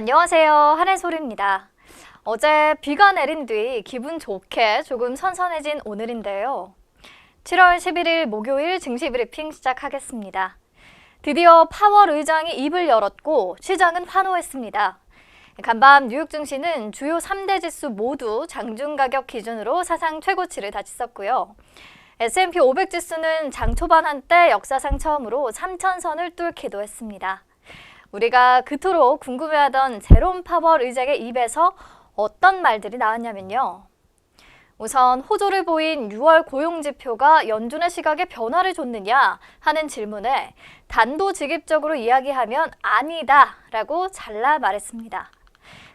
안녕하세요. 한혜솔입니다. 어제 비가 내린 뒤 기분 좋게 조금 선선해진 오늘인데요. 7월 11일 목요일 증시 브리핑 시작하겠습니다. 드디어 파월 의장이 입을 열었고 시장은 환호했습니다. 간밤 뉴욕 증시는 주요 3대 지수 모두 장중 가격 기준으로 사상 최고치를 다쳤었고요. S&P 500 지수는 장 초반 한때 역사상 처음으로 3,000선을 뚫기도 했습니다. 우리가 그토록 궁금해하던 제롬 파월 의장의 입에서 어떤 말들이 나왔냐면요. 우선 호조를 보인 6월 고용지표가 연준의 시각에 변화를 줬느냐 하는 질문에 단도직입적으로 이야기하면 아니다 라고 잘라 말했습니다.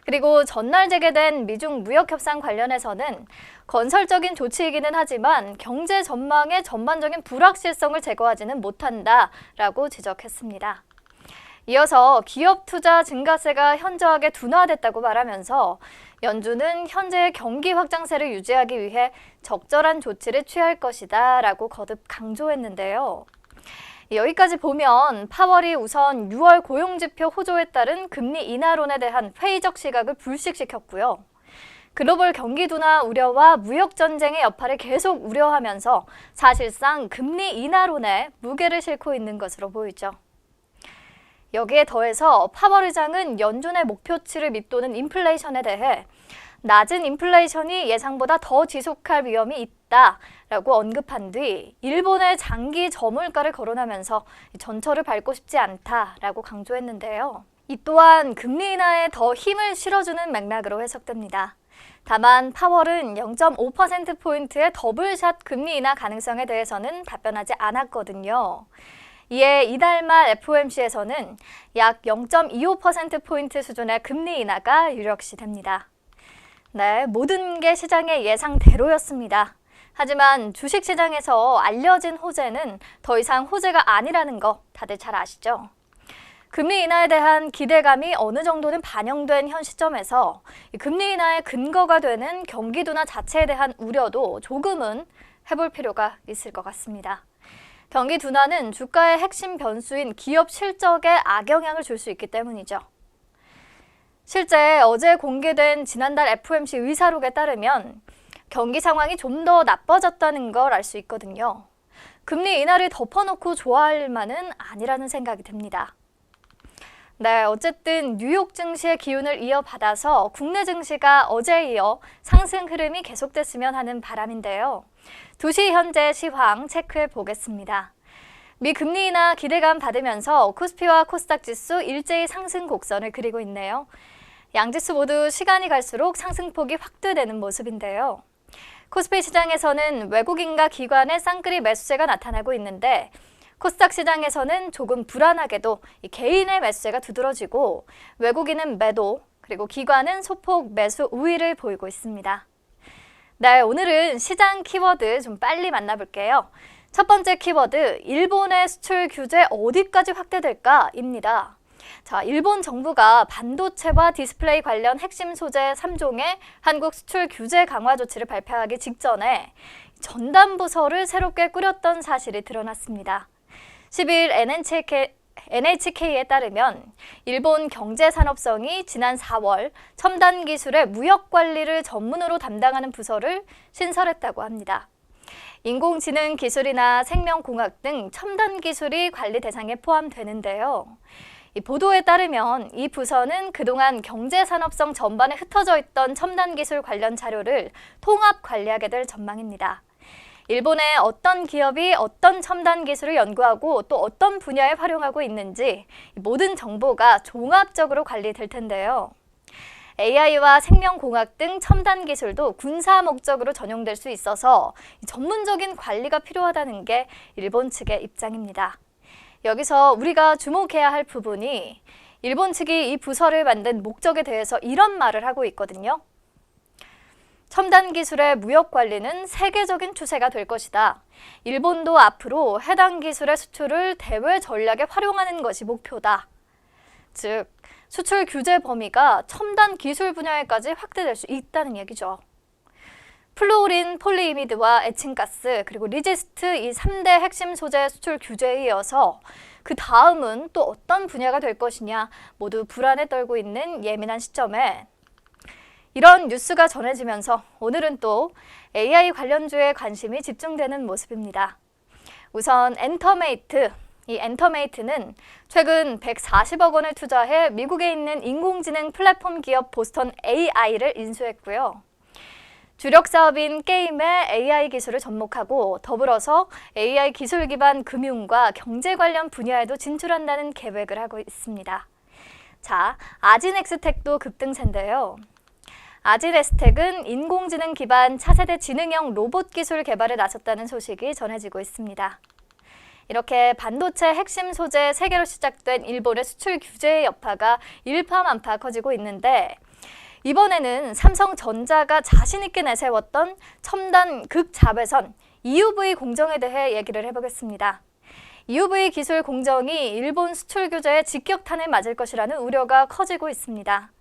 그리고 전날 재개된 미중 무역협상 관련해서는 건설적인 조치이기는 하지만 경제 전망의 전반적인 불확실성을 제거하지는 못한다 라고 지적했습니다. 이어서 기업 투자 증가세가 현저하게 둔화됐다고 말하면서 연준은 현재의 경기 확장세를 유지하기 위해 적절한 조치를 취할 것이다 라고 거듭 강조했는데요. 여기까지 보면 파월이 우선 6월 고용지표 호조에 따른 금리 인하론에 대한 회의적 시각을 불식시켰고요. 글로벌 경기 둔화 우려와 무역전쟁의 여파를 계속 우려하면서 사실상 금리 인하론에 무게를 싣고 있는 것으로 보이죠. 여기에 더해서 파월 의장은 연준의 목표치를 밑도는 인플레이션에 대해 낮은 인플레이션이 예상보다 더 지속할 위험이 있다라고 언급한 뒤 일본의 장기 저물가를 거론하면서 전철을 밟고 싶지 않다라고 강조했는데요. 이 또한 금리 인하에 더 힘을 실어주는 맥락으로 해석됩니다. 다만 파월은 0.5%포인트의 더블샷 금리 인하 가능성에 대해서는 답변하지 않았거든요. 이에 이달 말 FOMC에서는 약 0.25%포인트 수준의 금리 인하가 유력시 됩니다. 네, 모든 게 시장의 예상대로였습니다. 하지만 주식시장에서 알려진 호재는 더 이상 호재가 아니라는 거 다들 잘 아시죠? 금리 인하에 대한 기대감이 어느 정도는 반영된 현 시점에서 금리 인하의 근거가 되는 경기 둔화 자체에 대한 우려도 조금은 해볼 필요가 있을 것 같습니다. 경기 둔화는 주가의 핵심 변수인 기업 실적에 악영향을 줄 수 있기 때문이죠. 실제 어제 공개된 지난달 FOMC 의사록에 따르면 경기 상황이 좀 더 나빠졌다는 걸 알 수 있거든요. 금리 인하를 덮어놓고 좋아할 일만은 아니라는 생각이 듭니다. 네, 어쨌든 뉴욕 증시의 기운을 이어받아서 국내 증시가 어제에 이어 상승 흐름이 계속됐으면 하는 바람인데요. 2시 현재 시황 체크해 보겠습니다. 미 금리 인하 기대감 받으면서 코스피와 코스닥 지수 일제히 상승 곡선을 그리고 있네요. 양지수 모두 시간이 갈수록 상승폭이 확대되는 모습인데요. 코스피 시장에서는 외국인과 기관의 쌍끌이 매수세가 나타나고 있는데 코스닥 시장에서는 조금 불안하게도 개인의 매수세가 두드러지고 외국인은 매도, 그리고 기관은 소폭 매수 우위를 보이고 있습니다. 네, 오늘은 시장 키워드 좀 빨리 만나볼게요. 첫 번째 키워드, 일본의 수출 규제 어디까지 확대될까입니다. 자, 일본 정부가 반도체와 디스플레이 관련 핵심 소재 3종의 한국 수출 규제 강화 조치를 발표하기 직전에 전담부서를 새롭게 꾸렸던 사실이 드러났습니다. 10일 NHK에 따르면 일본 경제산업성이 지난 4월 첨단 기술의 무역 관리를 전문으로 담당하는 부서를 신설했다고 합니다. 인공지능 기술이나 생명공학 등 첨단 기술이 관리 대상에 포함되는데요. 이 보도에 따르면 이 부서는 그동안 경제산업성 전반에 흩어져 있던 첨단 기술 관련 자료를 통합 관리하게 될 전망입니다. 일본의 어떤 기업이 어떤 첨단 기술을 연구하고 또 어떤 분야에 활용하고 있는지 모든 정보가 종합적으로 관리될 텐데요. AI와 생명공학 등 첨단 기술도 군사 목적으로 전용될 수 있어서 전문적인 관리가 필요하다는 게 일본 측의 입장입니다. 여기서 우리가 주목해야 할 부분이 일본 측이 이 부서를 만든 목적에 대해서 이런 말을 하고 있거든요. 첨단 기술의 무역 관리는 세계적인 추세가 될 것이다. 일본도 앞으로 해당 기술의 수출을 대외 전략에 활용하는 것이 목표다. 즉, 수출 규제 범위가 첨단 기술 분야에까지 확대될 수 있다는 얘기죠. 플루오린 폴리이미드와 에칭가스 그리고 리지스트 이 3대 핵심 소재 수출 규제에 이어서 그 다음은 또 어떤 분야가 될 것이냐 모두 불안에 떨고 있는 예민한 시점에 이런 뉴스가 전해지면서 오늘은 또 AI 관련주에 관심이 집중되는 모습입니다. 우선 엔터메이트, 이 엔터메이트는 최근 140억 원을 투자해 미국에 있는 인공지능 플랫폼 기업 보스턴 AI를 인수했고요. 주력 사업인 게임의 AI 기술을 접목하고 더불어서 AI 기술 기반 금융과 경제 관련 분야에도 진출한다는 계획을 하고 있습니다. 자, 아진엑스텍도 급등세인데요. 아진엑스텍은 인공지능 기반 차세대 지능형 로봇 기술 개발에 나섰다는 소식이 전해지고 있습니다. 이렇게 반도체 핵심 소재 3개로 시작된 일본의 수출 규제의 여파가 일파만파 커지고 있는데 이번에는 삼성전자가 자신 있게 내세웠던 첨단 극자외선 EUV 공정에 대해 얘기를 해보겠습니다. EUV 기술 공정이 일본 수출 규제에 직격탄을 맞을 것이라는 우려가 커지고 있습니다.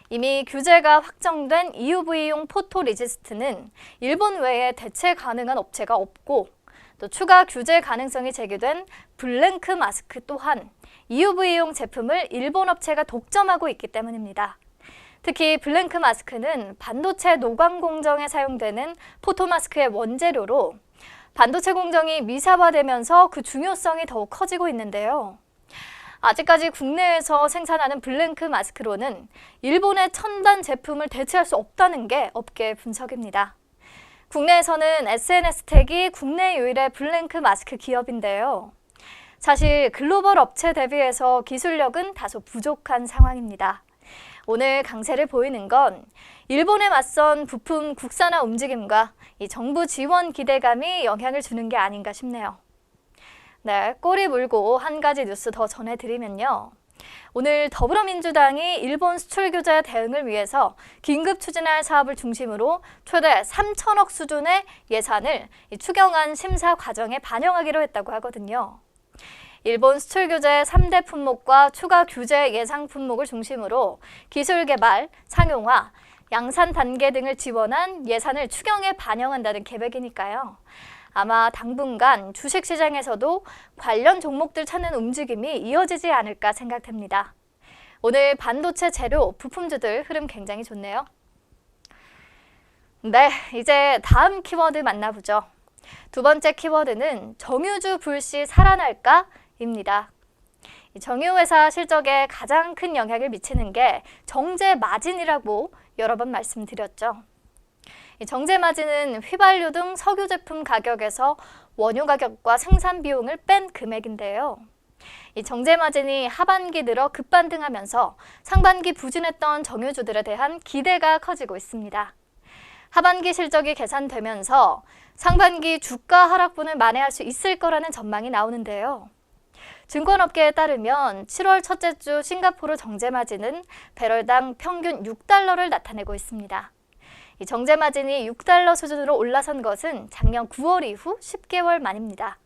이미 규제가 확정된 EUV용 포토 리지스트는 일본 외에 대체 가능한 업체가 없고 또 추가 규제 가능성이 제기된 블랭크 마스크 또한 EUV용 제품을 일본 업체가 독점하고 있기 때문입니다. 특히 블랭크 마스크는 반도체 노광 공정에 사용되는 포토마스크의 원재료로 반도체 공정이 미사화되면서 그 중요성이 더욱 커지고 있는데요. 아직까지 국내에서 생산하는 블랭크 마스크로는 일본의 첨단 제품을 대체할 수 없다는 게 업계 분석입니다. 국내에서는 SNS텍이 국내 유일의 블랭크 마스크 기업인데요. 사실 글로벌 업체 대비해서 기술력은 다소 부족한 상황입니다. 오늘 강세를 보이는 건 일본에 맞선 부품 국산화 움직임과 이 정부 지원 기대감이 영향을 주는 게 아닌가 싶네요. 네, 꼬리 물고 한 가지 뉴스 더 전해드리면요. 오늘 더불어민주당이 일본 수출 규제 대응을 위해서 긴급 추진할 사업을 중심으로 최대 3천억 수준의 예산을 추경안 심사 과정에 반영하기로 했다고 하거든요. 일본 수출 규제 3대 품목과 추가 규제 예상 품목을 중심으로 기술 개발, 상용화, 양산 단계 등을 지원한 예산을 추경에 반영한다는 계획이니까요. 아마 당분간 주식시장에서도 관련 종목들 찾는 움직임이 이어지지 않을까 생각됩니다. 오늘 반도체 재료, 부품주들 흐름 굉장히 좋네요. 네, 이제 다음 키워드 만나보죠. 두 번째 키워드는 정유주 불씨 살아날까? 입니다. 정유회사 실적에 가장 큰 영향을 미치는 게 정제 마진이라고 여러 번 말씀드렸죠. 정제 마진은 휘발유 등 석유 제품 가격에서 원유 가격과 생산 비용을 뺀 금액인데요. 이 정제 마진이 하반기 들어 급반등하면서 상반기 부진했던 정유주들에 대한 기대가 커지고 있습니다. 하반기 실적이 개선되면서 상반기 주가 하락분을 만회할 수 있을 거라는 전망이 나오는데요. 증권업계에 따르면 7월 첫째 주 싱가포르 정제 마진은 배럴당 평균 6달러를 나타내고 있습니다. 이 정제 마진이 6달러 수준으로 올라선 것은 작년 9월 이후 10개월 만입니다.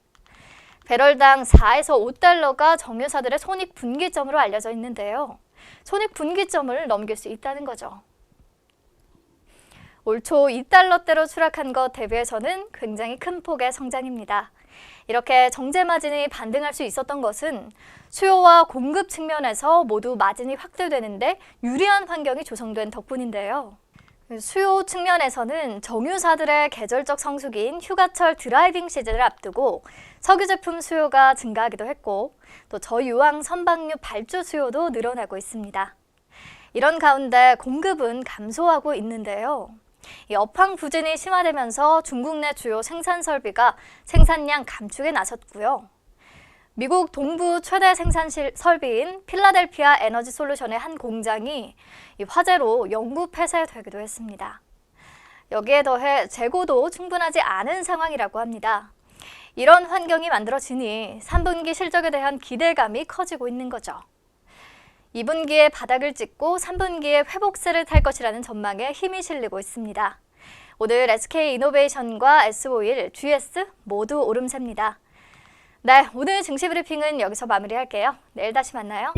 배럴당 4에서 5달러가 정유사들의 손익분기점으로 알려져 있는데요. 손익분기점을 넘길 수 있다는 거죠. 올 초 2달러대로 추락한 것 대비해서는 굉장히 큰 폭의 성장입니다. 이렇게 정제 마진이 반등할 수 있었던 것은 수요와 공급 측면에서 모두 마진이 확대되는데 유리한 환경이 조성된 덕분인데요. 수요 측면에서는 정유사들의 계절적 성수기인 휴가철 드라이빙 시즌을 앞두고 석유 제품 수요가 증가하기도 했고 또 저유황 선박류 발주 수요도 늘어나고 있습니다. 이런 가운데 공급은 감소하고 있는데요. 이 업황 부진이 심화되면서 중국 내 주요 생산 설비가 생산량 감축에 나섰고요. 미국 동부 최대 생산 설비인 필라델피아 에너지 솔루션의 한 공장이 이 화재로 영구 폐쇄되기도 했습니다. 여기에 더해 재고도 충분하지 않은 상황이라고 합니다. 이런 환경이 만들어지니 3분기 실적에 대한 기대감이 커지고 있는 거죠. 2분기에 바닥을 찍고 3분기에 회복세를 탈 것이라는 전망에 힘이 실리고 있습니다. 오늘 SK이노베이션과 S-오일, GS 모두 오름세입니다. 네, 오늘 증시 브리핑은 여기서 마무리할게요. 내일 다시 만나요.